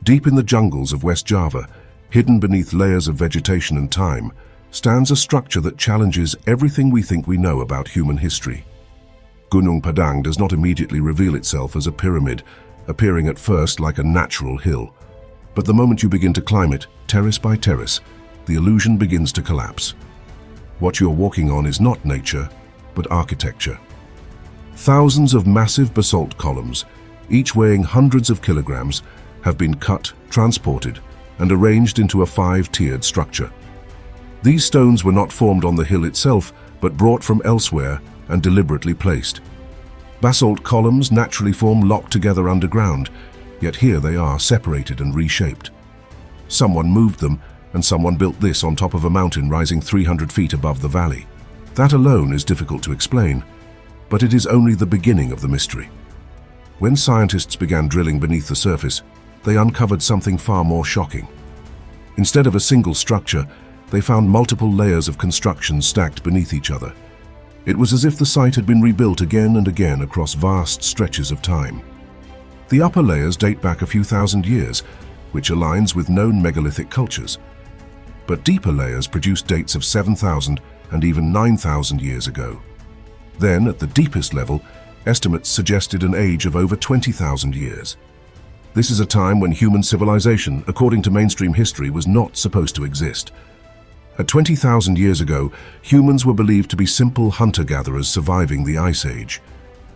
Deep in the jungles of West Java, hidden beneath layers of vegetation and time, stands a structure that challenges everything we think we know about human history. Gunung Padang does not immediately reveal itself as a pyramid, appearing at first like a natural hill. But the moment you begin to climb it, terrace by terrace, the illusion begins to collapse. What you're walking on is not nature, but architecture. Thousands of massive basalt columns, each weighing hundreds of kilograms, have been cut, transported, and arranged into a 5-tiered structure. These stones were not formed on the hill itself, but brought from elsewhere and deliberately placed. Basalt columns naturally form locked together underground, yet here they are, separated and reshaped. Someone moved them, and someone built this on top of a mountain rising 300 feet above the valley. That alone is difficult to explain, but it is only the beginning of the mystery. When scientists began drilling beneath the surface, they uncovered something far more shocking. Instead of a single structure, they found multiple layers of construction stacked beneath each other. It was as if the site had been rebuilt again and again across vast stretches of time. The upper layers date back a few thousand years, which aligns with known megalithic cultures. But deeper layers produce dates of 7,000 and even 9,000 years ago. Then, at the deepest level, estimates suggested an age of over 20,000 years. This is a time when human civilization, according to mainstream history, was not supposed to exist. At 20,000 years ago, humans were believed to be simple hunter-gatherers surviving the Ice Age.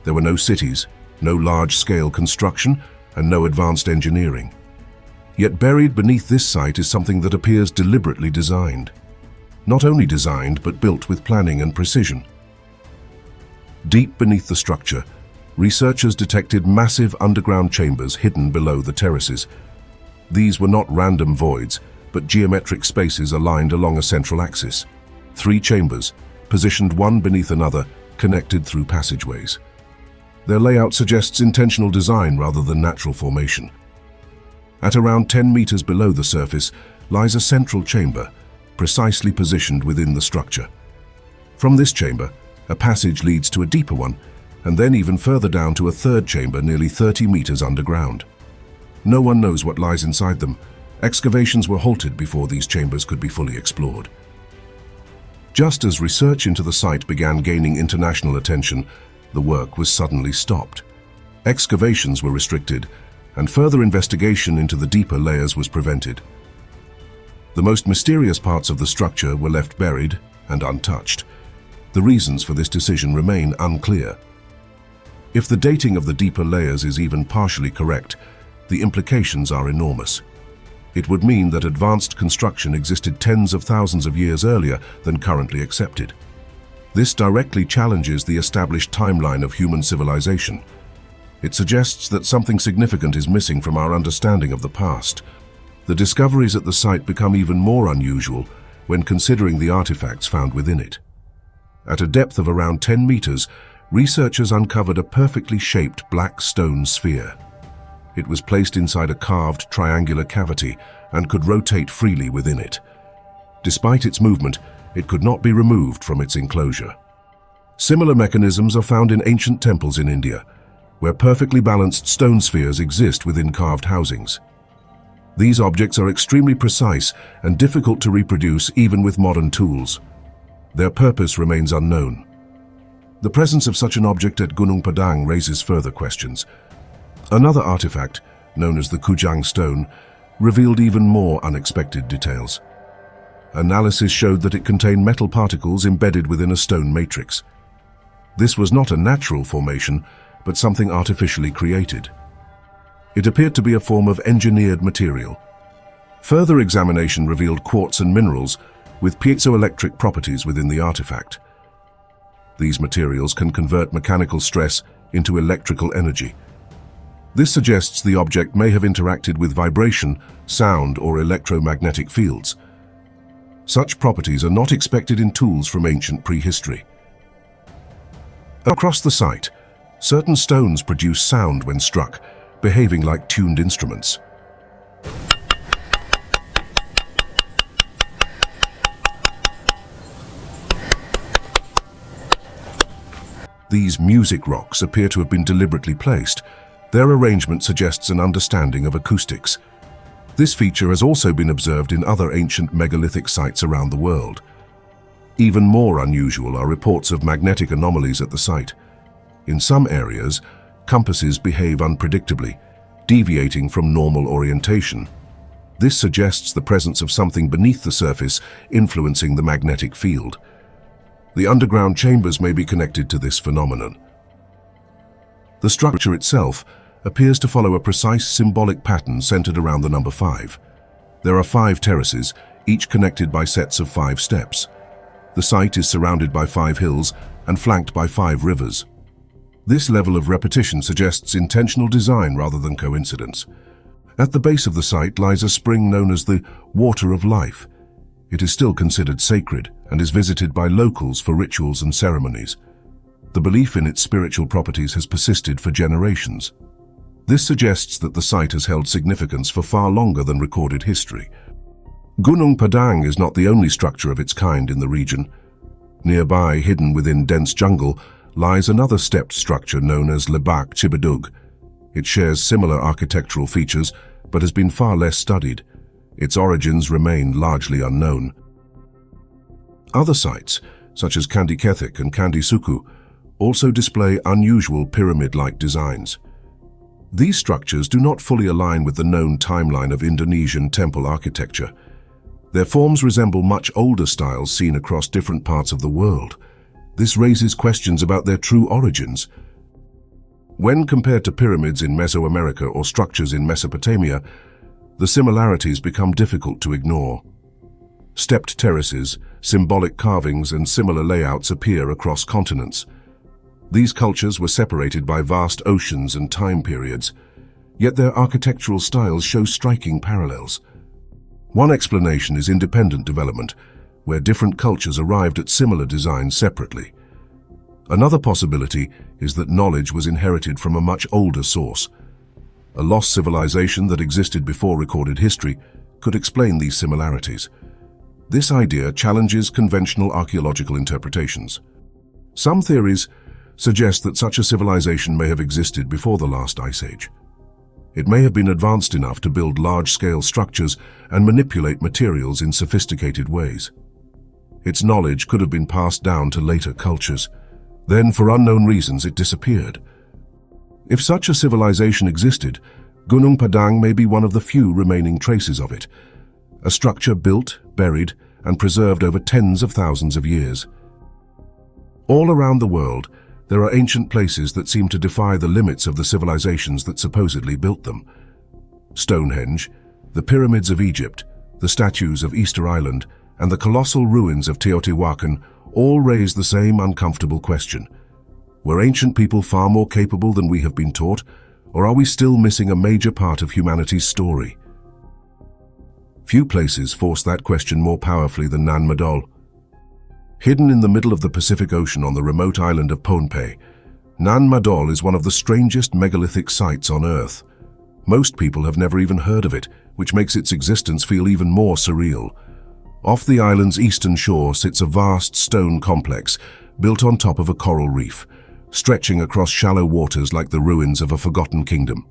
There were no cities, no large-scale construction, and no advanced engineering. Yet buried beneath this site is something that appears deliberately designed. Not only designed, but built with planning and precision. Deep beneath the structure, researchers detected massive underground chambers hidden below the terraces. These were not random voids, but geometric spaces aligned along a central axis. 3 chambers, positioned one beneath another, connected through passageways. Their layout suggests intentional design rather than natural formation. At around 10 meters below the surface lies a central chamber, precisely positioned within the structure. From this chamber, a passage leads to a deeper one, and then even further down to a third chamber nearly 30 meters underground. No one knows what lies inside them. Excavations were halted before these chambers could be fully explored. Just as research into the site began gaining international attention, the work was suddenly stopped. Excavations were restricted, and further investigation into the deeper layers was prevented. The most mysterious parts of the structure were left buried and untouched. The reasons for this decision remain unclear. If the dating of the deeper layers is even partially correct, the implications are enormous. It would mean that advanced construction existed tens of thousands of years earlier than currently accepted. This directly challenges the established timeline of human civilization. It suggests that something significant is missing from our understanding of the past. The discoveries at the site become even more unusual when considering the artifacts found within it. At a depth of around 10 meters, researchers uncovered a perfectly shaped black stone sphere. It was placed inside a carved triangular cavity and could rotate freely within it. Despite its movement, it could not be removed from its enclosure. Similar mechanisms are found in ancient temples in India, where perfectly balanced stone spheres exist within carved housings. These objects are extremely precise and difficult to reproduce even with modern tools. Their purpose remains unknown. The presence of such an object at Gunung Padang raises further questions. Another artifact, known as the Kujang stone, revealed even more unexpected details. Analysis showed that it contained metal particles embedded within a stone matrix. This was not a natural formation, but something artificially created. It appeared to be a form of engineered material. Further examination revealed quartz and minerals with piezoelectric properties within the artifact. These materials can convert mechanical stress into electrical energy. This suggests the object may have interacted with vibration, sound, or electromagnetic fields. Such properties are not expected in tools from ancient prehistory. Across the site, certain stones produce sound when struck, behaving like tuned instruments. These music rocks appear to have been deliberately placed. Their arrangement suggests an understanding of acoustics. This feature has also been observed in other ancient megalithic sites around the world. Even more unusual are reports of magnetic anomalies at the site. In some areas, compasses behave unpredictably, deviating from normal orientation. This suggests the presence of something beneath the surface influencing the magnetic field. The underground chambers may be connected to this phenomenon. The structure itself appears to follow a precise symbolic pattern centered around the number 5. There are 5 terraces, each connected by sets of 5 steps. The site is surrounded by 5 hills and flanked by 5 rivers. This level of repetition suggests intentional design rather than coincidence. At the base of the site lies a spring known as the Water of Life. It is still considered sacred and is visited by locals for rituals and ceremonies. The belief in its spiritual properties has persisted for generations. This suggests that the site has held significance for far longer than recorded history. Gunung Padang is not the only structure of its kind in the region. Nearby, hidden within dense jungle, lies another stepped structure known as Lebak Cibadug. It shares similar architectural features, but has been far less studied. Its origins remain largely unknown. Other sites, such as Candi Kethik and Candi Suku, also display unusual pyramid-like designs. These structures do not fully align with the known timeline of Indonesian temple architecture. Their forms resemble much older styles seen across different parts of the world. This raises questions about their true origins. When compared to pyramids in Mesoamerica or structures in Mesopotamia, the similarities become difficult to ignore. Stepped terraces, symbolic carvings, and similar layouts appear across continents. These cultures were separated by vast oceans and time periods, yet their architectural styles show striking parallels. One explanation is independent development, where different cultures arrived at similar designs separately. Another possibility is that knowledge was inherited from a much older source. A lost civilization that existed before recorded history could explain these similarities. This idea challenges conventional archaeological interpretations. Some theories suggest that such a civilization may have existed before the last ice age. It may have been advanced enough to build large-scale structures and manipulate materials in sophisticated ways. Its knowledge could have been passed down to later cultures. Then, for unknown reasons, it disappeared. If such a civilization existed, Gunung Padang may be one of the few remaining traces of it, a structure built, buried, and preserved over tens of thousands of years. All around the world, there are ancient places that seem to defy the limits of the civilizations that supposedly built them. Stonehenge, the pyramids of Egypt, the statues of Easter Island, and the colossal ruins of Teotihuacan all raise the same uncomfortable question. Were ancient people far more capable than we have been taught, or are we still missing a major part of humanity's story? Few places force that question more powerfully than Nan Madol. Hidden in the middle of the Pacific Ocean on the remote island of Pohnpei, Nan Madol is one of the strangest megalithic sites on Earth. Most people have never even heard of it, which makes its existence feel even more surreal. Off the island's eastern shore sits a vast stone complex built on top of a coral reef, stretching across shallow waters like the ruins of a forgotten kingdom.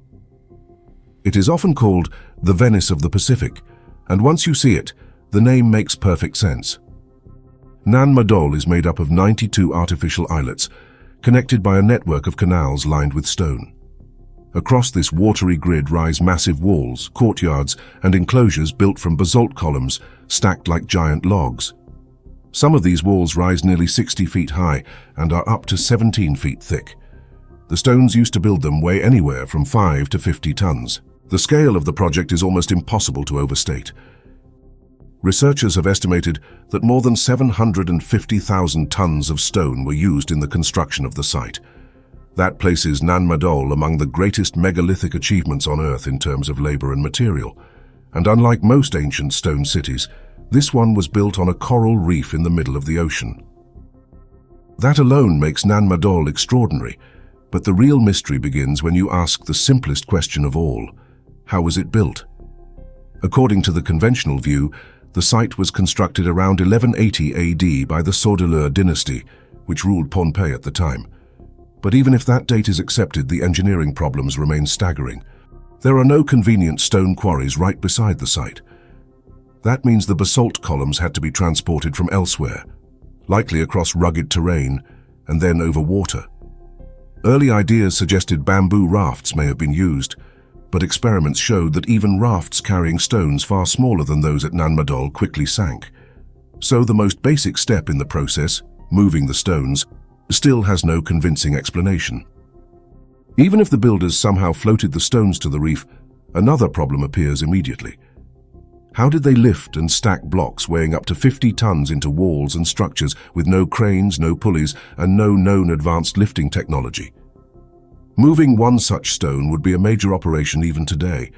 It is often called the Venice of the Pacific, and once you see it, the name makes perfect sense. Nan Madol is made up of 92 artificial islets, connected by a network of canals lined with stone. Across this watery grid rise massive walls, courtyards, and enclosures built from basalt columns stacked like giant logs. Some of these walls rise nearly 60 feet high and are up to 17 feet thick. The stones used to build them weigh anywhere from 5 to 50 tons. The scale of the project is almost impossible to overstate. Researchers have estimated that more than 750,000 tons of stone were used in the construction of the site. That places Nan Madol among the greatest megalithic achievements on Earth in terms of labor and material. And unlike most ancient stone cities, this one was built on a coral reef in the middle of the ocean. That alone makes Nan Madol extraordinary, but the real mystery begins when you ask the simplest question of all: how was it built? According to the conventional view, the site was constructed around 1180 AD by the Sodelur dynasty, which ruled Pohnpei at the time. But even if that date is accepted, the engineering problems remain staggering. There are no convenient stone quarries right beside the site. That means the basalt columns had to be transported from elsewhere, likely across rugged terrain and then over water. Early ideas suggested bamboo rafts may have been used, but experiments showed that even rafts carrying stones far smaller than those at Nan Madol quickly sank. So the most basic step in the process, moving the stones, still has no convincing explanation. Even if the builders somehow floated the stones to the reef, another problem appears immediately. How did they lift and stack blocks weighing up to 50 tons into walls and structures with no cranes, no pulleys, and no known advanced lifting technology? Moving one such stone would be a major operation even today,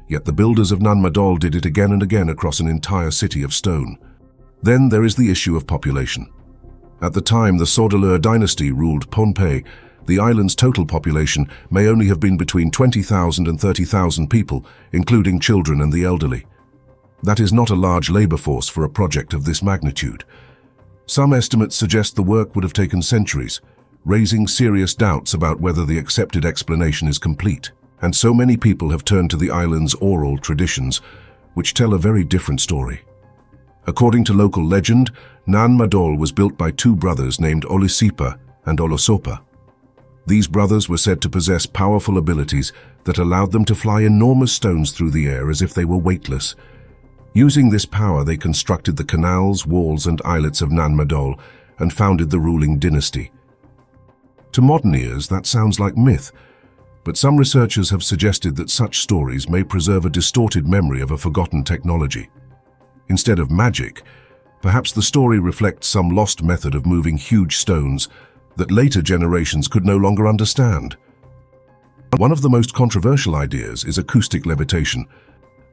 yet the builders of Nan Madol did it again and again across an entire city of stone. Then there is the issue of population. At the time the Sordalur dynasty ruled Pohnpei, the island's total population may only have been between 20,000 and 30,000 people, including children and the elderly. That is not a large labor force for a project of this magnitude. Some estimates suggest the work would have taken centuries, raising serious doubts about whether the accepted explanation is complete. And so many people have turned to the island's oral traditions, which tell a very different story. According to local legend, Nan Madol was built by two brothers named Olisipa and Olosopa. These brothers were said to possess powerful abilities that allowed them to fly enormous stones through the air as if they were weightless. Using this power, they constructed the canals, walls, and islets of Nan Madol and founded the ruling dynasty. To modern ears, that sounds like myth, but some researchers have suggested that such stories may preserve a distorted memory of a forgotten technology. Instead of magic, perhaps the story reflects some lost method of moving huge stones that later generations could no longer understand. One of the most controversial ideas is acoustic levitation,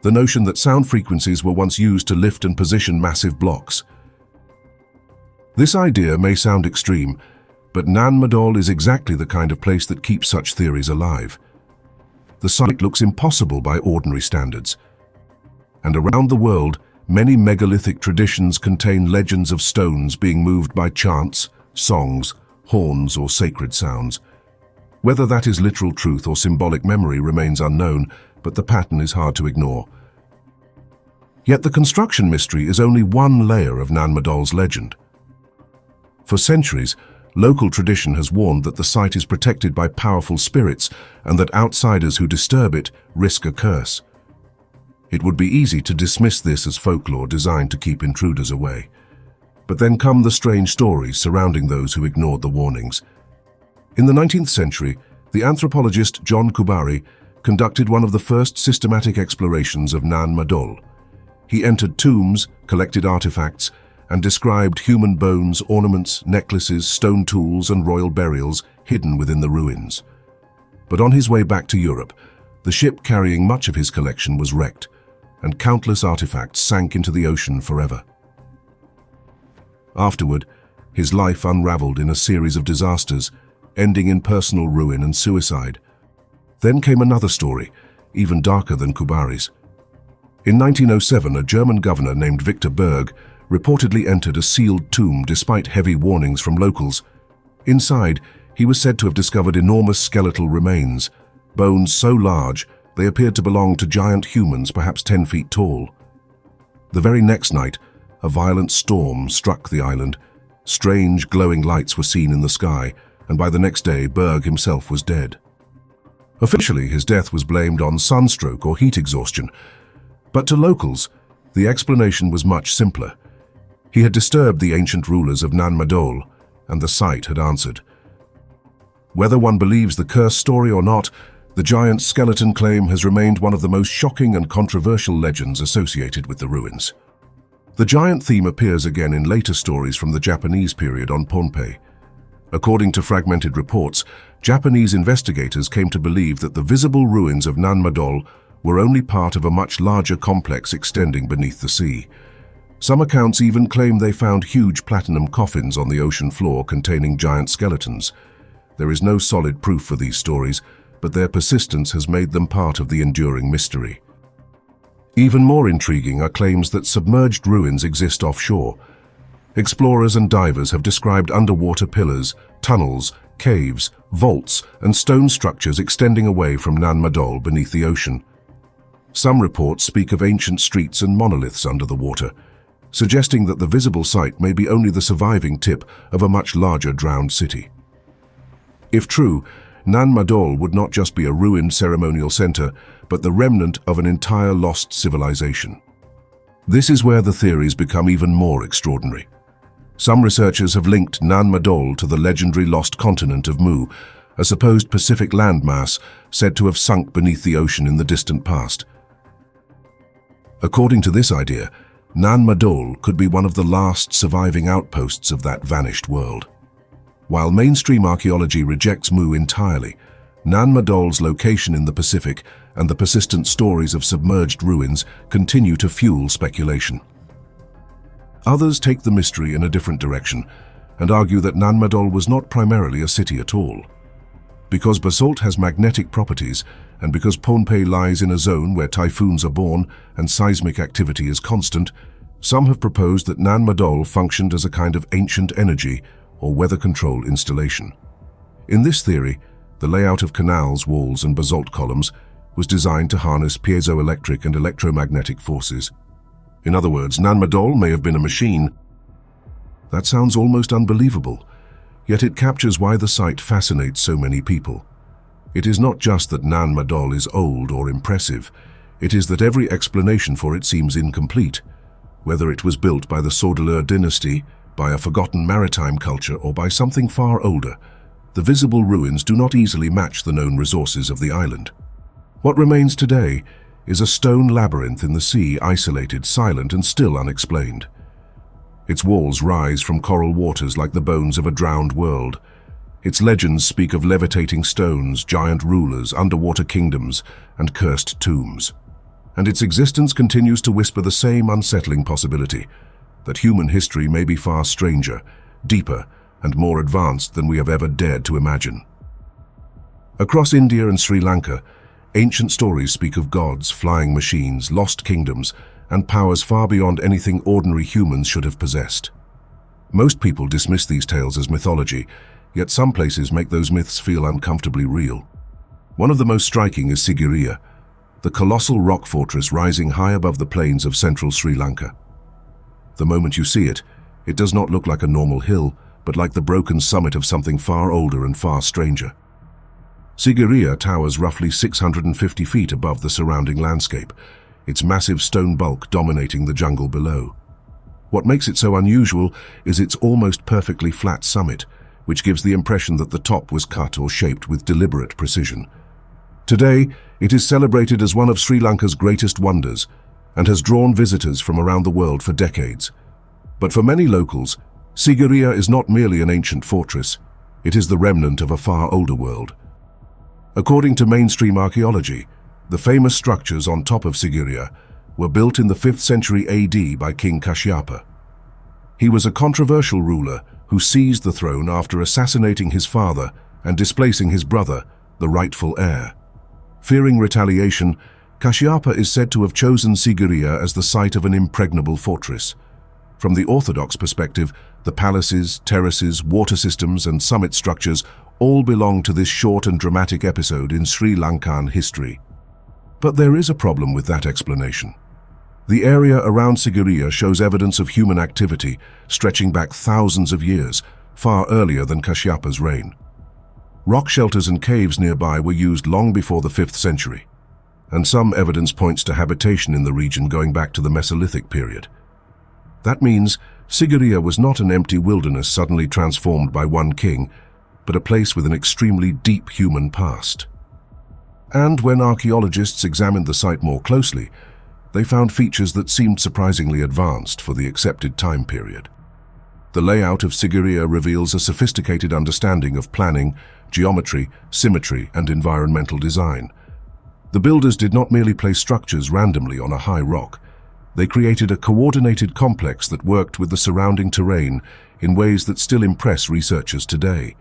the notion that sound frequencies were once used to lift and position massive blocks. This idea may sound extreme, but Nan Madol is exactly the kind of place that keeps such theories alive. The site looks impossible by ordinary standards. And around the world, many megalithic traditions contain legends of stones being moved by chants, songs, horns, or sacred sounds. Whether that is literal truth or symbolic memory remains unknown, but the pattern is hard to ignore. Yet the construction mystery is only one layer of Nan Madol's legend. For centuries, local tradition has warned that the site is protected by powerful spirits and that outsiders who disturb it risk a curse. It would be easy to dismiss this as folklore designed to keep intruders away. But then come the strange stories surrounding those who ignored the warnings. In the 19th century, the anthropologist John Kubari conducted one of the first systematic explorations of Nan Madol. He entered tombs, collected artifacts, and described human bones, ornaments, necklaces, stone tools, and royal burials hidden within the ruins. But on his way back to Europe, the ship carrying much of his collection was wrecked, and countless artifacts sank into the ocean forever. Afterward, his life unraveled in a series of disasters, ending in personal ruin and suicide. Then came another story, even darker than Kubari's. In 1907, a German governor named Victor Berg reportedly entered a sealed tomb despite heavy warnings from locals. Inside, he was said to have discovered enormous skeletal remains, bones so large they appeared to belong to giant humans perhaps 10 feet tall. The very next night, a violent storm struck the island. Strange glowing lights were seen in the sky, and by the next day Berg himself was dead. Officially, his death was blamed on sunstroke or heat exhaustion, but to locals, the explanation was much simpler. He had disturbed the ancient rulers of Nan Madol, and the site had answered. Whether one believes the curse story or not, the giant skeleton claim has remained one of the most shocking and controversial legends associated with the ruins. The giant theme appears again in later stories from the Japanese period on Pohnpei. According to fragmented reports, Japanese investigators came to believe that the visible ruins of Nan Madol were only part of a much larger complex extending beneath the sea. Some accounts even claim they found huge platinum coffins on the ocean floor containing giant skeletons. There is no solid proof for these stories, but their persistence has made them part of the enduring mystery. Even more intriguing are claims that submerged ruins exist offshore. Explorers and divers have described underwater pillars, tunnels, caves, vaults, and stone structures extending away from Nan Madol beneath the ocean. Some reports speak of ancient streets and monoliths under the water, suggesting that the visible site may be only the surviving tip of a much larger drowned city. If true, Nan Madol would not just be a ruined ceremonial center, but the remnant of an entire lost civilization. This is where the theories become even more extraordinary. Some researchers have linked Nan Madol to the legendary lost continent of Mu, a supposed Pacific landmass said to have sunk beneath the ocean in the distant past. According to this idea, Nan Madol could be one of the last surviving outposts of that vanished world. While mainstream archaeology rejects Mu entirely, Nan Madol's location in the Pacific and the persistent stories of submerged ruins continue to fuel speculation. Others take the mystery in a different direction and argue that Nan Madol was not primarily a city at all. Because basalt has magnetic properties, and because Pohnpei lies in a zone where typhoons are born and seismic activity is constant, some have proposed that Nan Madol functioned as a kind of ancient energy or weather control installation. In this theory, the layout of canals, walls, and basalt columns was designed to harness piezoelectric and electromagnetic forces. In other words, Nan Madol may have been a machine. That sounds almost unbelievable, yet it captures why the site fascinates so many people. It is not just that Nan Madol is old or impressive, it is that every explanation for it seems incomplete. Whether it was built by the Sordeleur dynasty, by a forgotten maritime culture, or by something far older, the visible ruins do not easily match the known resources of the island. What remains today is a stone labyrinth in the sea, isolated, silent, and still unexplained. Its walls rise from coral waters like the bones of a drowned world. Its legends speak of levitating stones, giant rulers, underwater kingdoms, and cursed tombs. And its existence continues to whisper the same unsettling possibility, that human history may be far stranger, deeper, and more advanced than we have ever dared to imagine. Across India and Sri Lanka, ancient stories speak of gods, flying machines, lost kingdoms, and powers far beyond anything ordinary humans should have possessed. Most people dismiss these tales as mythology, yet some places make those myths feel uncomfortably real. One of the most striking is Sigiriya, the colossal rock fortress rising high above the plains of central Sri Lanka. The moment you see it, it does not look like a normal hill, but like the broken summit of something far older and far stranger. Sigiriya towers roughly 650 feet above the surrounding landscape, its massive stone bulk dominating the jungle below. What makes it so unusual is its almost perfectly flat summit, which gives the impression that the top was cut or shaped with deliberate precision. Today, it is celebrated as one of Sri Lanka's greatest wonders and has drawn visitors from around the world for decades. But for many locals, Sigiriya is not merely an ancient fortress, it is the remnant of a far older world. According to mainstream archaeology, the famous structures on top of Sigiriya were built in the 5th century AD by King Kashyapa. He was a controversial ruler who seized the throne after assassinating his father and displacing his brother, the rightful heir. Fearing retaliation, Kashyapa is said to have chosen Sigiriya as the site of an impregnable fortress. From the orthodox perspective, the palaces, terraces, water systems, and summit structures all belong to this short and dramatic episode in Sri Lankan history. But there is a problem with that explanation. The area around Sigiriya shows evidence of human activity stretching back thousands of years, far earlier than Kashyapa's reign. Rock shelters and caves nearby were used long before the 5th century, and some evidence points to habitation in the region going back to the Mesolithic period. That means Sigiriya was not an empty wilderness suddenly transformed by one king, but a place with an extremely deep human past. And when archaeologists examined the site more closely, they found features that seemed surprisingly advanced for the accepted time period. The layout of Sigiriya reveals a sophisticated understanding of planning, geometry, symmetry, and environmental design. The builders did not merely place structures randomly on a high rock. They created a coordinated complex that worked with the surrounding terrain in ways that still impress researchers today.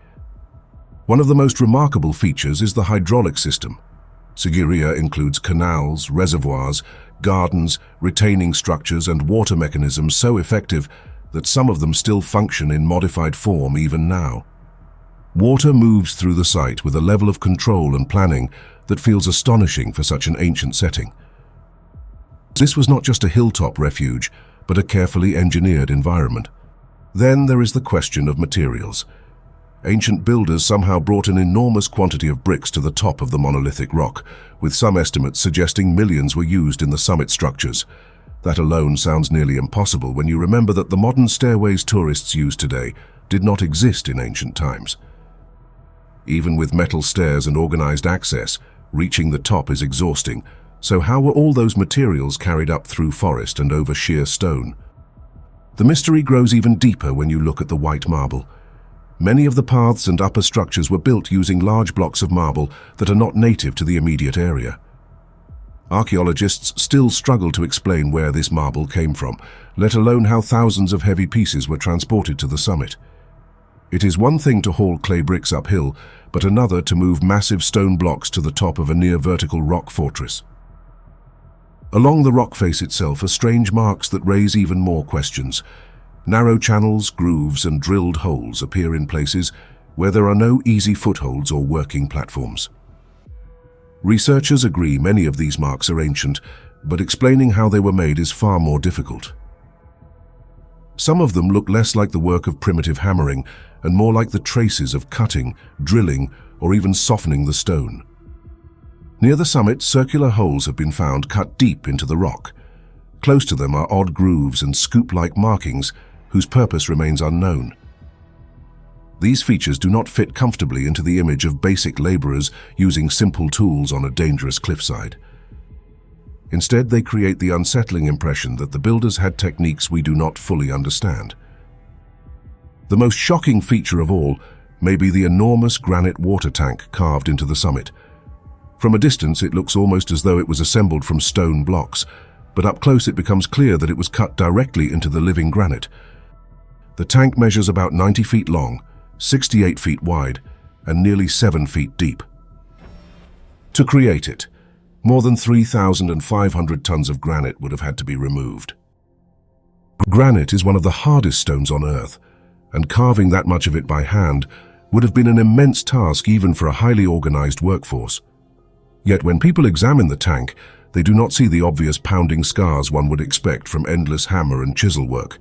One of the most remarkable features is the hydraulic system. Sigiriya includes canals, reservoirs, gardens, retaining structures, and water mechanisms so effective that some of them still function in modified form even now. Water moves through the site with a level of control and planning that feels astonishing for such an ancient setting. This was not just a hilltop refuge, but a carefully engineered environment. Then there is the question of materials. Ancient builders somehow brought an enormous quantity of bricks to the top of the monolithic rock, with some estimates suggesting millions were used in the summit structures. That alone sounds nearly impossible when you remember that the modern stairways tourists use today did not exist in ancient times. Even with metal stairs and organized access, reaching the top is exhausting, so how were all those materials carried up through forest and over sheer stone? The mystery grows even deeper when you look at the white marble. Many of the paths and upper structures were built using large blocks of marble that are not native to the immediate area. Archaeologists still struggle to explain where this marble came from, let alone how thousands of heavy pieces were transported to the summit. It is one thing to haul clay bricks uphill, but another to move massive stone blocks to the top of a near-vertical rock fortress. Along the rock face itself are strange marks that raise even more questions. Narrow channels, grooves, and drilled holes appear in places where there are no easy footholds or working platforms. Researchers agree many of these marks are ancient, but explaining how they were made is far more difficult. Some of them look less like the work of primitive hammering and more like the traces of cutting, drilling, or even softening the stone. Near the summit, circular holes have been found cut deep into the rock. Close to them are odd grooves and scoop-like markings whose purpose remains unknown. These features do not fit comfortably into the image of basic laborers using simple tools on a dangerous cliffside. Instead, they create the unsettling impression that the builders had techniques we do not fully understand. The most shocking feature of all may be the enormous granite water tank carved into the summit. From a distance, it looks almost as though it was assembled from stone blocks, but up close it becomes clear that it was cut directly into the living granite. The tank measures about 90 feet long, 68 feet wide, and nearly 7 feet deep. To create it, more than 3,500 tons of granite would have had to be removed. Granite is one of the hardest stones on Earth, and carving that much of it by hand would have been an immense task even for a highly organized workforce. Yet when people examine the tank, they do not see the obvious pounding scars one would expect from endless hammer and chisel work.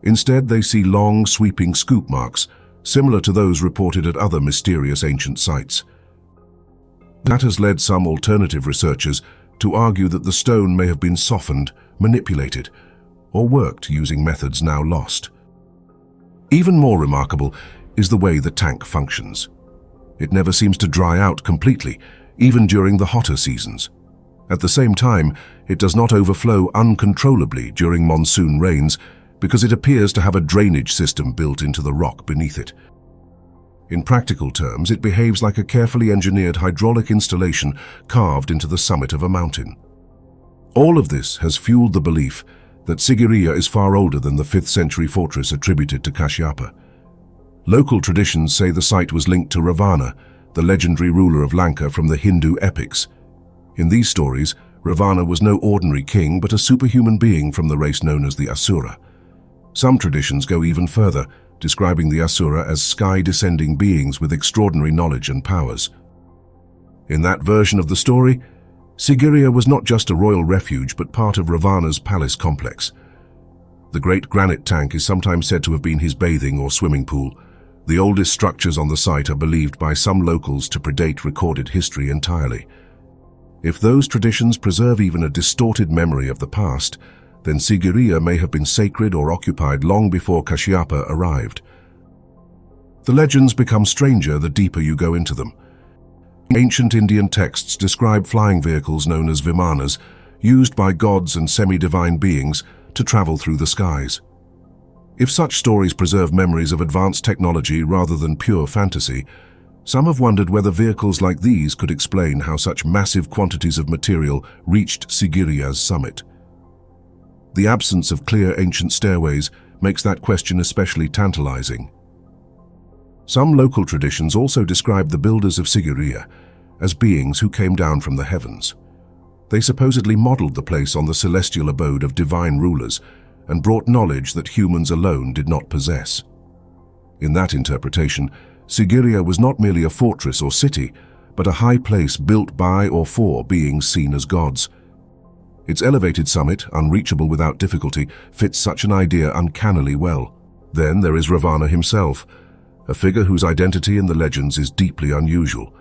Instead, they see long, sweeping scoop marks, similar to those reported at other mysterious ancient sites. That has led some alternative researchers to argue that the stone may have been softened, manipulated, or worked using methods now lost. Even more remarkable is the way the tank functions. It never seems to dry out completely, even during the hotter seasons. At the same time, it does not overflow uncontrollably during monsoon rains because it appears to have a drainage system built into the rock beneath it. In practical terms, it behaves like a carefully engineered hydraulic installation carved into the summit of a mountain. All of this has fueled the belief that Sigiriya is far older than the 5th century fortress attributed to Kashyapa. Local traditions say the site was linked to Ravana, the legendary ruler of Lanka from the Hindu epics. In these stories, Ravana was no ordinary king but a superhuman being from the race known as the Asura. Some traditions go even further, describing the Asura as sky-descending beings with extraordinary knowledge and powers. In that version of the story, Sigiriya was not just a royal refuge but part of Ravana's palace complex. The great granite tank is sometimes said to have been his bathing or swimming pool. The oldest structures on the site are believed by some locals to predate recorded history entirely. If those traditions preserve even a distorted memory of the past, then Sigiriya may have been sacred or occupied long before Kashyapa arrived. The legends become stranger the deeper you go into them. Ancient Indian texts describe flying vehicles known as vimanas, used by gods and semi-divine beings to travel through the skies. If such stories preserve memories of advanced technology rather than pure fantasy, some have wondered whether vehicles like these could explain how such massive quantities of material reached Sigiriya's summit. The absence of clear ancient stairways makes that question especially tantalizing. Some local traditions also describe the builders of Sigiriya as beings who came down from the heavens. They supposedly modeled the place on the celestial abode of divine rulers and brought knowledge that humans alone did not possess. In that interpretation, Sigiriya was not merely a fortress or city, but a high place built by or for beings seen as gods. Its elevated summit, unreachable without difficulty, fits such an idea uncannily well. Then there is Ravana himself, a figure whose identity in the legends is deeply unusual.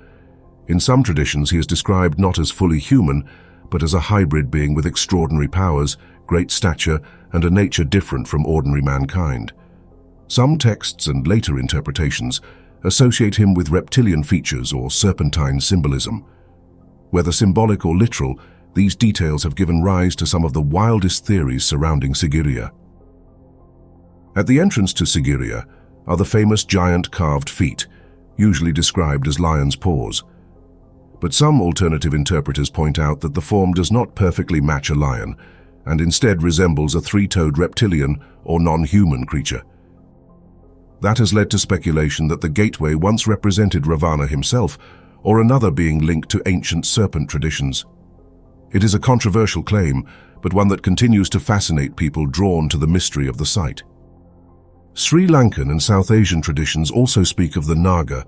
In some traditions he is described not as fully human, but as a hybrid being with extraordinary powers, great stature, and a nature different from ordinary mankind. Some texts and later interpretations associate him with reptilian features or serpentine symbolism. Whether symbolic or literal, these details have given rise to some of the wildest theories surrounding Sigiriya. At the entrance to Sigiriya are the famous giant carved feet, usually described as lion's paws. But some alternative interpreters point out that the form does not perfectly match a lion, and instead resembles a three-toed reptilian or non-human creature. That has led to speculation that the gateway once represented Ravana himself, or another being linked to ancient serpent traditions. It is a controversial claim, but one that continues to fascinate people drawn to the mystery of the site. Sri Lankan and South Asian traditions also speak of the Naga,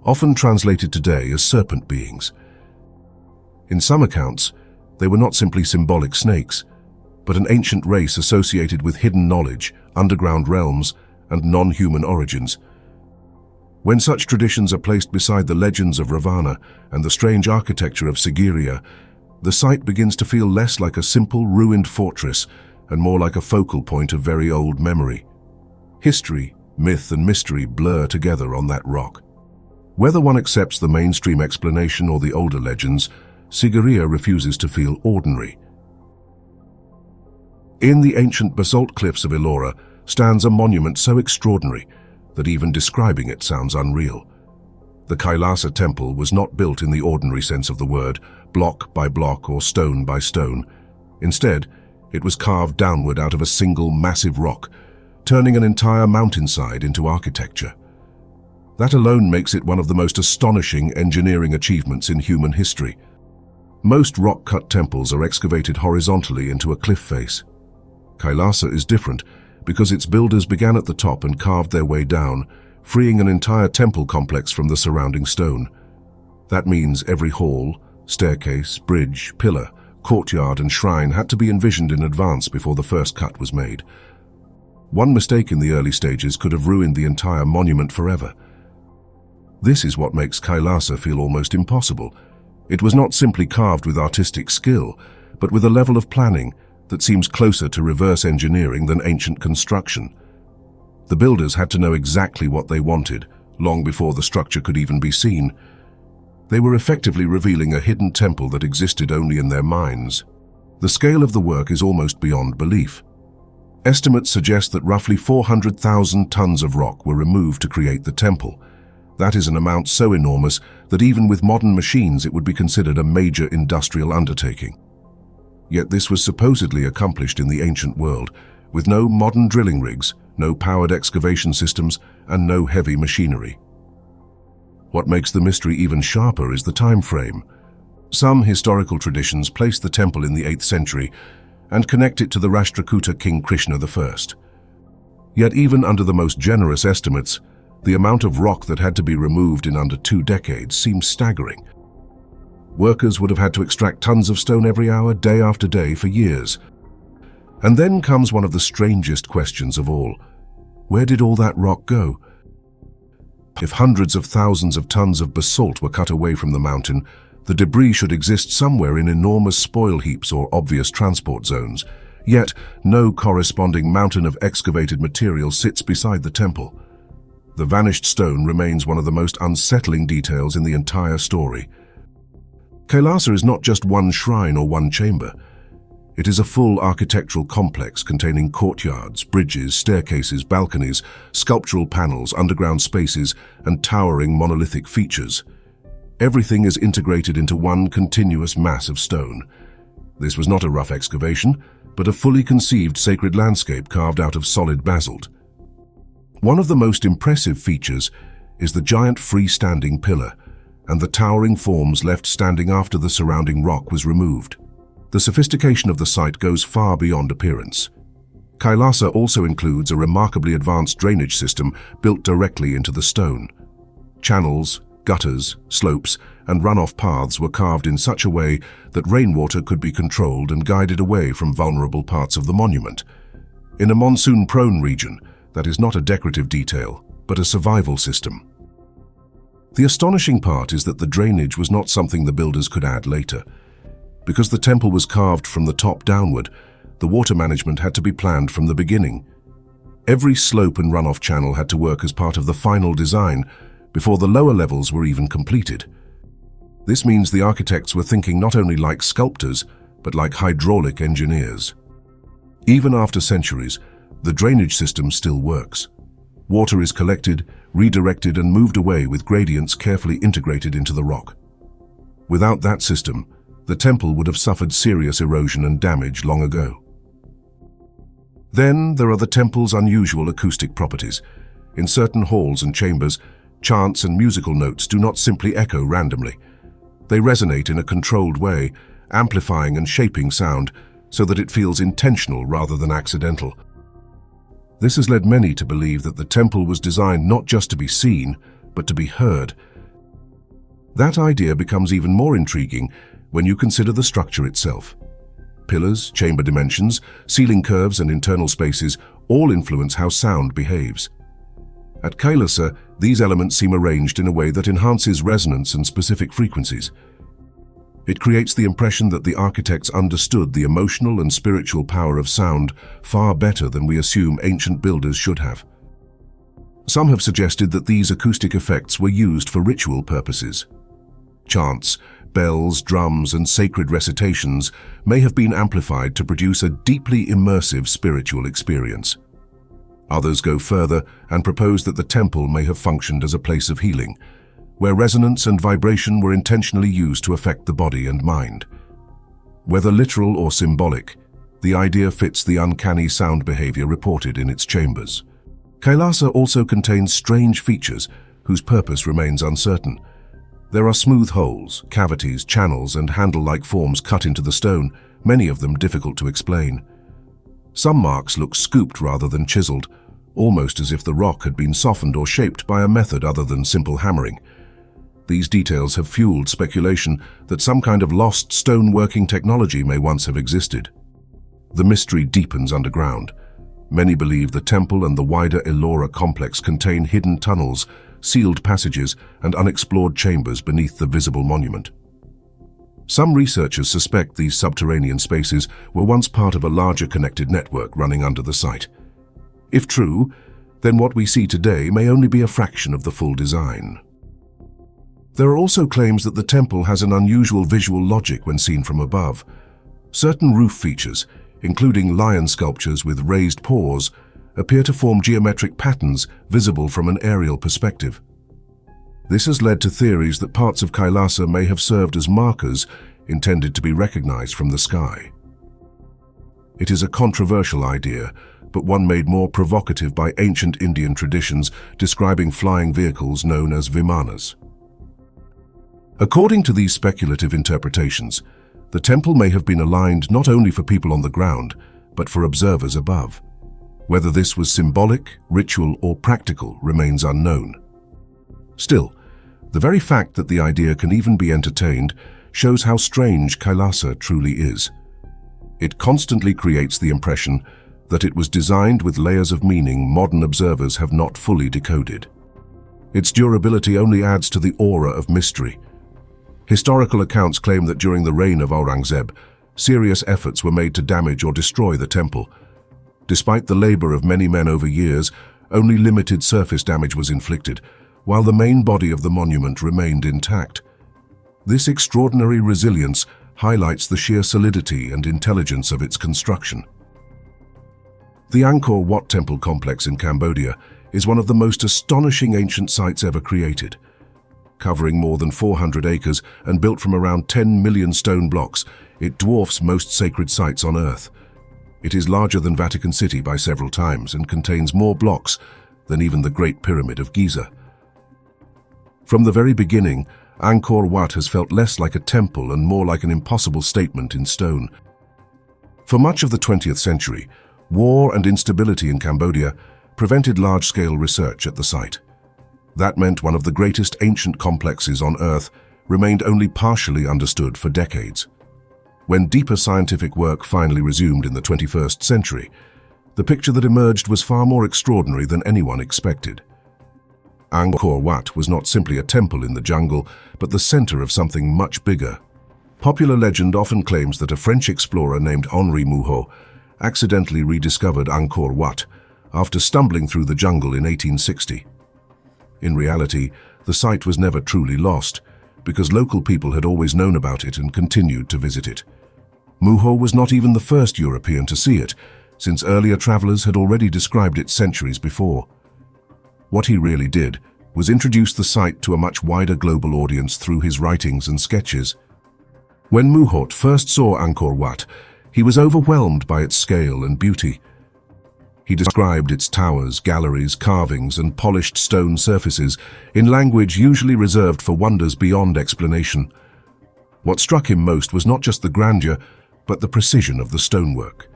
often translated today as serpent beings. In some accounts, they were not simply symbolic snakes, but an ancient race associated with hidden knowledge, underground realms, and non-human origins. When such traditions are placed beside the legends of Ravana and the strange architecture of Sigiriya, the site begins to feel less like a simple ruined fortress and more like a focal point of very old memory. History, myth, and mystery blur together on that rock. Whether one accepts the mainstream explanation or the older legends, Sigiriya refuses to feel ordinary. In the ancient basalt cliffs of Ellora stands a monument so extraordinary that even describing it sounds unreal. The Kailasa temple was not built in the ordinary sense of the word, block by block or stone by stone. Instead, it was carved downward out of a single massive rock, turning an entire mountainside into architecture. That alone makes it one of the most astonishing engineering achievements in human history. Most rock-cut temples are excavated horizontally into a cliff face. Kailasa is different because its builders began at the top and carved their way down, freeing an entire temple complex from the surrounding stone. That means every hall, staircase, bridge, pillar, courtyard, and shrine had to be envisioned in advance before the first cut was made. One mistake in the early stages could have ruined the entire monument forever. This is what makes Kailasa feel almost impossible. It was not simply carved with artistic skill, but with a level of planning that seems closer to reverse engineering than ancient construction. The builders had to know exactly what they wanted, long before the structure could even be seen. They were effectively revealing a hidden temple that existed only in their minds. The scale of the work is almost beyond belief. Estimates suggest that roughly 400,000 tons of rock were removed to create the temple. That is an amount so enormous that even with modern machines it would be considered a major industrial undertaking. Yet this was supposedly accomplished in the ancient world, with no modern drilling rigs, no powered excavation systems, and no heavy machinery. What makes the mystery even sharper is the time frame. Some historical traditions place the temple in the 8th century and connect it to the Rashtrakuta King Krishna I. Yet even under the most generous estimates, the amount of rock that had to be removed in under 2 decades seems staggering. Workers would have had to extract tons of stone every hour, day after day, for years. And then comes one of the strangest questions of all. Where did all that rock go? If hundreds of thousands of tons of basalt were cut away from the mountain, the debris should exist somewhere in enormous spoil heaps or obvious transport zones. Yet, no corresponding mountain of excavated material sits beside the temple. The vanished stone remains one of the most unsettling details in the entire story. Kailasa is not just one shrine or one chamber. It is a full architectural complex containing courtyards, bridges, staircases, balconies, sculptural panels, underground spaces, and towering monolithic features. Everything is integrated into one continuous mass of stone. This was not a rough excavation, but a fully conceived sacred landscape carved out of solid basalt. One of the most impressive features is the giant freestanding pillar and the towering forms left standing after the surrounding rock was removed. The sophistication of the site goes far beyond appearance. Kailasa also includes a remarkably advanced drainage system built directly into the stone. Channels, gutters, slopes, and runoff paths were carved in such a way that rainwater could be controlled and guided away from vulnerable parts of the monument. In a monsoon-prone region, that is not a decorative detail, but a survival system. The astonishing part is that the drainage was not something the builders could add later. Because the temple was carved from the top downward, the water management had to be planned from the beginning. Every slope and runoff channel had to work as part of the final design before the lower levels were even completed. This means the architects were thinking not only like sculptors, but like hydraulic engineers. Even after centuries, the drainage system still works. Water is collected, redirected, and moved away with gradients carefully integrated into the rock. Without that system, the temple would have suffered serious erosion and damage long ago. Then there are the temple's unusual acoustic properties. In certain halls and chambers, chants and musical notes do not simply echo randomly. They resonate in a controlled way, amplifying and shaping sound so that it feels intentional rather than accidental. This has led many to believe that the temple was designed not just to be seen, but to be heard. That idea becomes even more intriguing when you consider the structure itself. Pillars, chamber dimensions, ceiling curves, and internal spaces all influence how sound behaves. At Kailasa, these elements seem arranged in a way that enhances resonance and specific frequencies. It creates the impression that the architects understood the emotional and spiritual power of sound far better than we assume ancient builders should have. Some have suggested that these acoustic effects were used for ritual purposes. Chants, bells, drums, and sacred recitations may have been amplified to produce a deeply immersive spiritual experience. Others go further and propose that the temple may have functioned as a place of healing, where resonance and vibration were intentionally used to affect the body and mind. Whether literal or symbolic, the idea fits the uncanny sound behavior reported in its chambers. Kailasa also contains strange features whose purpose remains uncertain. There are smooth holes, cavities, channels, and handle-like forms cut into the stone, many of them difficult to explain. Some marks look scooped rather than chiseled, almost as if the rock had been softened or shaped by a method other than simple hammering. These details have fueled speculation that some kind of lost stone-working technology may once have existed. The mystery deepens underground. Many believe the temple and the wider Ellora complex contain hidden tunnels, sealed passages, and unexplored chambers beneath the visible monument. Some researchers suspect these subterranean spaces were once part of a larger connected network running under the site. If true, then what we see today may only be a fraction of the full design. There are also claims that the temple has an unusual visual logic when seen from above. Certain roof features, including lion sculptures with raised paws, appear to form geometric patterns visible from an aerial perspective. This has led to theories that parts of Kailasa may have served as markers intended to be recognized from the sky. It is a controversial idea, but one made more provocative by ancient Indian traditions describing flying vehicles known as vimanas. According to these speculative interpretations, the temple may have been aligned not only for people on the ground, but for observers above. Whether this was symbolic, ritual, or practical remains unknown. Still, the very fact that the idea can even be entertained shows how strange Kailasa truly is. It constantly creates the impression that it was designed with layers of meaning modern observers have not fully decoded. Its durability only adds to the aura of mystery. Historical accounts claim that during the reign of Aurangzeb, serious efforts were made to damage or destroy the temple. Despite the labor of many men over years, only limited surface damage was inflicted, while the main body of the monument remained intact. This extraordinary resilience highlights the sheer solidity and intelligence of its construction. The Angkor Wat temple complex in Cambodia is one of the most astonishing ancient sites ever created. Covering more than 400 acres and built from around 10 million stone blocks, it dwarfs most sacred sites on Earth. It is larger than Vatican City by several times and contains more blocks than even the Great Pyramid of Giza. From the very beginning, Angkor Wat has felt less like a temple and more like an impossible statement in stone. For much of the 20th century, war and instability in Cambodia prevented large-scale research at the site. That meant one of the greatest ancient complexes on Earth remained only partially understood for decades. When deeper scientific work finally resumed in the 21st century, the picture that emerged was far more extraordinary than anyone expected. Angkor Wat was not simply a temple in the jungle, but the center of something much bigger. Popular legend often claims that a French explorer named Henri Mouhot accidentally rediscovered Angkor Wat after stumbling through the jungle in 1860. In reality, the site was never truly lost, because local people had always known about it and continued to visit it. Mouhot was not even the first European to see it, since earlier travelers had already described it centuries before. What he really did was introduce the site to a much wider global audience through his writings and sketches. When Mouhot first saw Angkor Wat, he was overwhelmed by its scale and beauty. He described its towers, galleries, carvings, and polished stone surfaces in language usually reserved for wonders beyond explanation. What struck him most was not just the grandeur, but the precision of the stonework.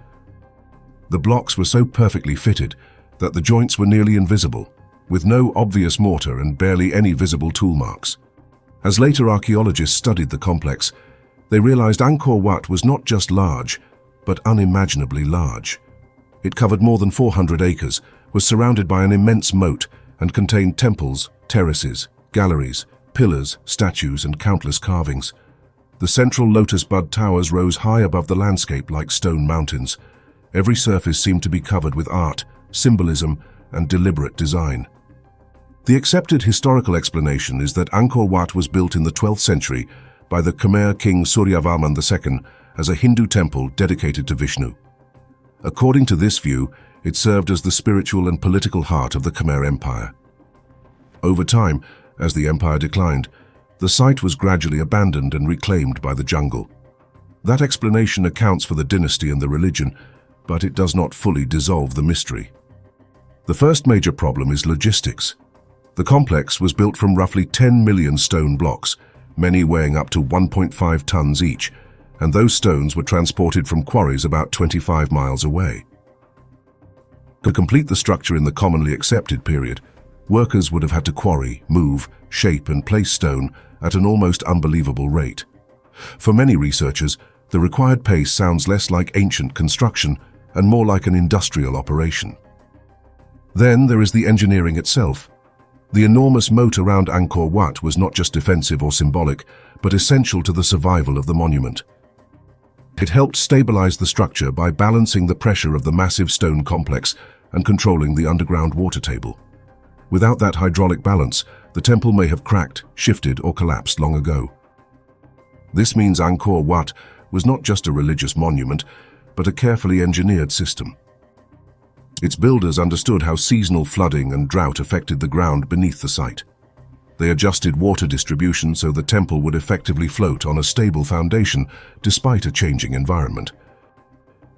The blocks were so perfectly fitted that the joints were nearly invisible, with no obvious mortar and barely any visible tool marks. As later archaeologists studied the complex, they realized Angkor Wat was not just large, but unimaginably large. It covered more than 400 acres, was surrounded by an immense moat, and contained temples, terraces, galleries, pillars, statues, and countless carvings. The central lotus bud towers rose high above the landscape like stone mountains. Every surface seemed to be covered with art, symbolism, and deliberate design. The accepted historical explanation is that Angkor Wat was built in the 12th century by the Khmer king Suryavarman II as a Hindu temple dedicated to Vishnu. According to this view, it served as the spiritual and political heart of the Khmer Empire. Over time, as the empire declined, the site was gradually abandoned and reclaimed by the jungle. That explanation accounts for the dynasty and the religion, but it does not fully dissolve the mystery. The first major problem is logistics. The complex was built from roughly 10 million stone blocks, many weighing up to 1.5 tons each, and those stones were transported from quarries about 25 miles away. To complete the structure in the commonly accepted period, workers would have had to quarry, move, shape, and place stone at an almost unbelievable rate. For many researchers, the required pace sounds less like ancient construction and more like an industrial operation. Then there is the engineering itself. The enormous moat around Angkor Wat was not just defensive or symbolic, but essential to the survival of the monument. It helped stabilize the structure by balancing the pressure of the massive stone complex and controlling the underground water table. Without that hydraulic balance, the temple may have cracked, shifted, or collapsed long ago. This means Angkor Wat was not just a religious monument, but a carefully engineered system. Its builders understood how seasonal flooding and drought affected the ground beneath the site. They adjusted water distribution so the temple would effectively float on a stable foundation despite a changing environment.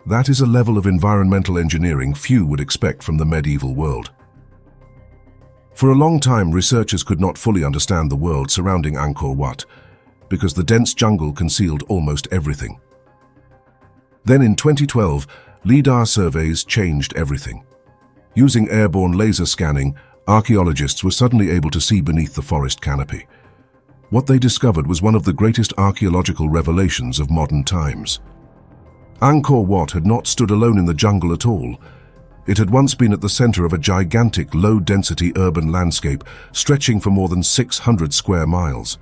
That is a level of environmental engineering few would expect from the medieval world. For a long time, researchers could not fully understand the world surrounding Angkor Wat because the dense jungle concealed almost everything. Then in 2012, LiDAR surveys changed everything. Using airborne laser scanning, archaeologists were suddenly able to see beneath the forest canopy. What they discovered was one of the greatest archaeological revelations of modern times. Angkor Wat had not stood alone in the jungle at all. It had once been at the center of a gigantic, low-density urban landscape stretching for more than 600 square miles.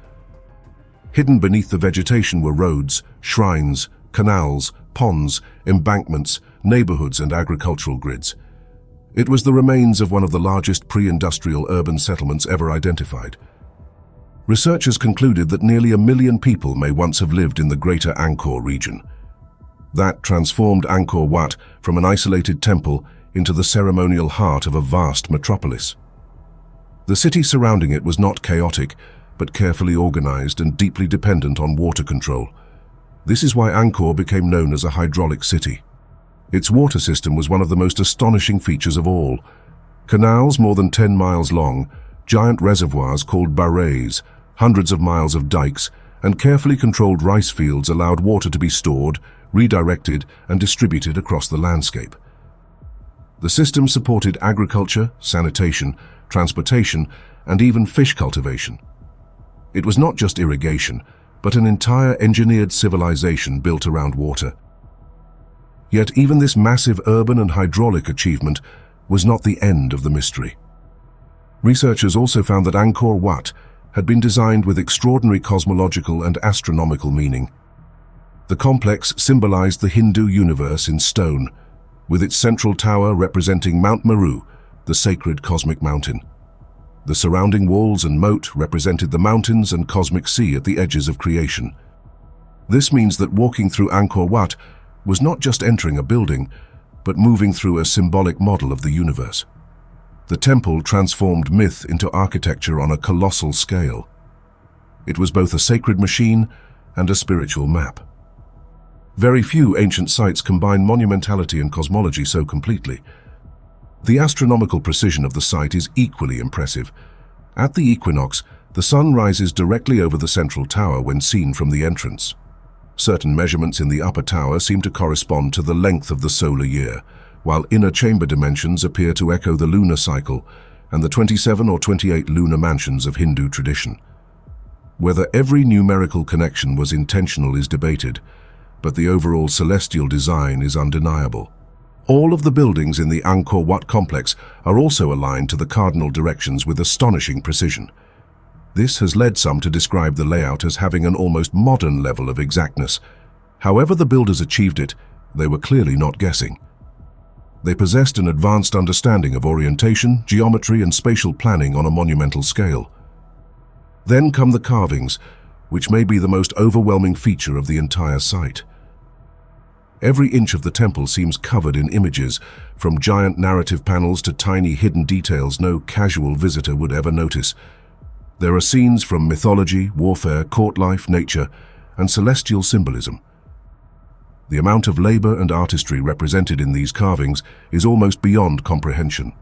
Hidden beneath the vegetation were roads, shrines, canals, ponds, embankments, neighborhoods, and agricultural grids. It was the remains of one of the largest pre-industrial urban settlements ever identified. Researchers concluded that nearly 1 million people may once have lived in the greater Angkor region. That transformed Angkor Wat from an isolated temple into the ceremonial heart of a vast metropolis. The city surrounding it was not chaotic, but carefully organized and deeply dependent on water control. This is why Angkor became known as a hydraulic city. Its water system was one of the most astonishing features of all. Canals more than 10 miles long, giant reservoirs called barrays, hundreds of miles of dikes, and carefully controlled rice fields allowed water to be stored, redirected, and distributed across the landscape. The system supported agriculture, sanitation, transportation, and even fish cultivation. It was not just irrigation, but an entire engineered civilization built around water. Yet even this massive urban and hydraulic achievement was not the end of the mystery. Researchers also found that Angkor Wat had been designed with extraordinary cosmological and astronomical meaning. The complex symbolized the Hindu universe in stone, with its central tower representing Mount Meru, the sacred cosmic mountain. The surrounding walls and moat represented the mountains and cosmic sea at the edges of creation. This means that walking through Angkor Wat was not just entering a building, but moving through a symbolic model of the universe. The temple transformed myth into architecture on a colossal scale. It was both a sacred machine and a spiritual map. Very few ancient sites combine monumentality and cosmology so completely. The astronomical precision of the site is equally impressive. At the equinox, the sun rises directly over the central tower when seen from the entrance. Certain measurements in the upper tower seem to correspond to the length of the solar year, while inner chamber dimensions appear to echo the lunar cycle and the 27 or 28 lunar mansions of Hindu tradition. Whether every numerical connection was intentional is debated, but the overall celestial design is undeniable. All of the buildings in the Angkor Wat complex are also aligned to the cardinal directions with astonishing precision. This has led some to describe the layout as having an almost modern level of exactness. However the builders achieved it, they were clearly not guessing. They possessed an advanced understanding of orientation, geometry, and spatial planning on a monumental scale. Then come the carvings, which may be the most overwhelming feature of the entire site. Every inch of the temple seems covered in images, from giant narrative panels to tiny hidden details no casual visitor would ever notice. There are scenes from mythology, warfare, court life, nature, and celestial symbolism. The amount of labor and artistry represented in these carvings is almost beyond comprehension.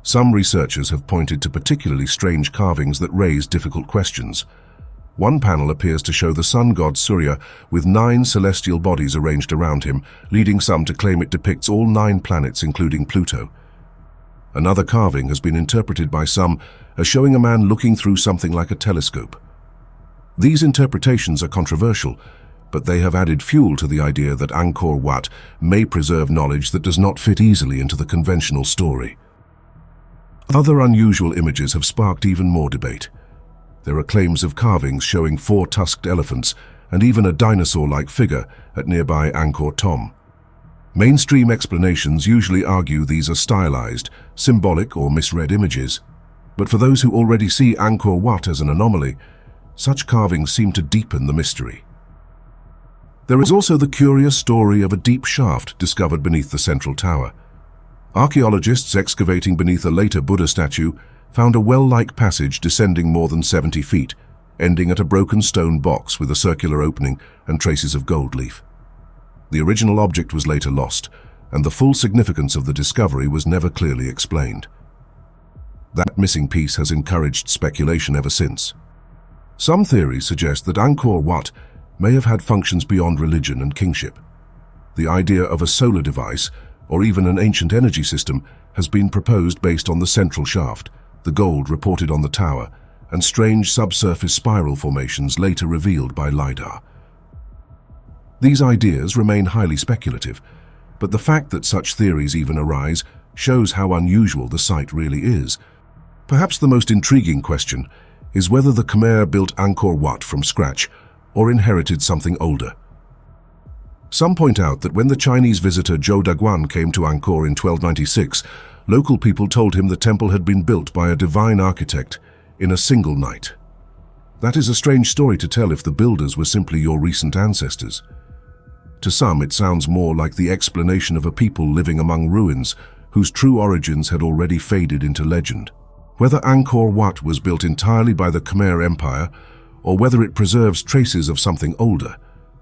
Some researchers have pointed to particularly strange carvings that raise difficult questions. One panel appears to show the sun god Surya with 9 celestial bodies arranged around him, leading some to claim it depicts all 9 planets, including Pluto. Another carving has been interpreted by some as showing a man looking through something like a telescope. These interpretations are controversial, but they have added fuel to the idea that Angkor Wat may preserve knowledge that does not fit easily into the conventional story. Other unusual images have sparked even more debate. There are claims of carvings showing 4 tusked elephants and even a dinosaur-like figure at nearby Angkor Thom. Mainstream explanations usually argue these are stylized, symbolic, or misread images. But for those who already see Angkor Wat as an anomaly, such carvings seem to deepen the mystery. There is also the curious story of a deep shaft discovered beneath the central tower. Archaeologists excavating beneath a later Buddha statue found a well-like passage descending more than 70 feet, ending at a broken stone box with a circular opening and traces of gold leaf. The original object was later lost, and the full significance of the discovery was never clearly explained. That missing piece has encouraged speculation ever since. Some theories suggest that Angkor Wat may have had functions beyond religion and kingship. The idea of a solar device, or even an ancient energy system, has been proposed based on the central shaft, the gold reported on the tower, and strange subsurface spiral formations later revealed by LiDAR. These ideas remain highly speculative, but the fact that such theories even arise shows how unusual the site really is. Perhaps the most intriguing question is whether the Khmer built Angkor Wat from scratch or inherited something older. Some point out that when the Chinese visitor Zhou Daguan came to Angkor in 1296, local people told him the temple had been built by a divine architect in a single night. That is a strange story to tell if the builders were simply your recent ancestors. To some, it sounds more like the explanation of a people living among ruins whose true origins had already faded into legend. Whether Angkor Wat was built entirely by the Khmer Empire, or whether it preserves traces of something older,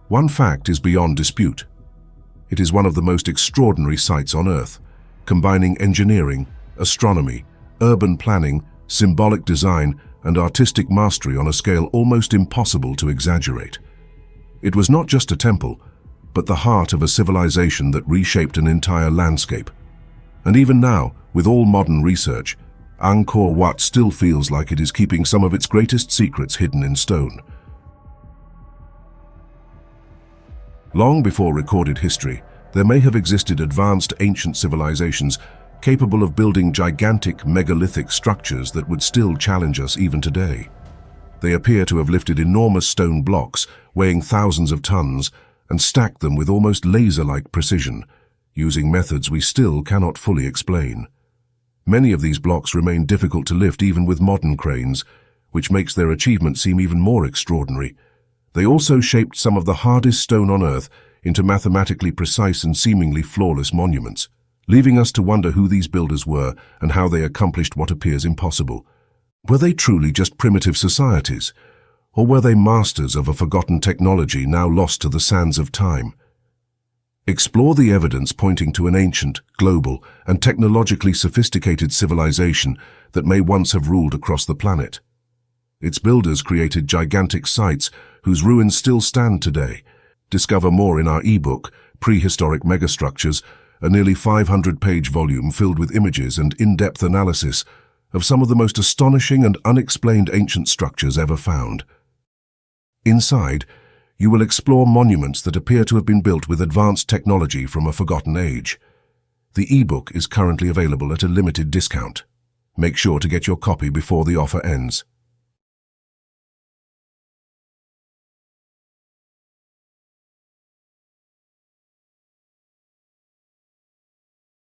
one fact is beyond dispute. It is one of the most extraordinary sites on Earth, combining engineering, astronomy, urban planning, symbolic design, and artistic mastery on a scale almost impossible to exaggerate. It was not just a temple, but the heart of a civilization that reshaped an entire landscape. And even now, with all modern research, Angkor Wat still feels like it is keeping some of its greatest secrets hidden in stone. Long before recorded history, there may have existed advanced ancient civilizations capable of building gigantic megalithic structures that would still challenge us even today. They appear to have lifted enormous stone blocks weighing thousands of tons and stacked them with almost laser-like precision, using methods we still cannot fully explain. Many of these blocks remain difficult to lift even with modern cranes, which makes their achievement seem even more extraordinary. They also shaped some of the hardest stone on Earth into mathematically precise and seemingly flawless monuments, leaving us to wonder who these builders were and how they accomplished what appears impossible. Were they truly just primitive societies, or were they masters of a forgotten technology now lost to the sands of time? Explore the evidence pointing to an ancient, global, and technologically sophisticated civilization that may once have ruled across the planet. Its builders created gigantic sites whose ruins still stand today. Discover more in our ebook, Prehistoric Megastructures, a nearly 500-page volume filled with images and in-depth analysis of some of the most astonishing and unexplained ancient structures ever found. Inside, you will explore monuments that appear to have been built with advanced technology from a forgotten age. The ebook is currently available at a limited discount. Make sure to get your copy before the offer ends.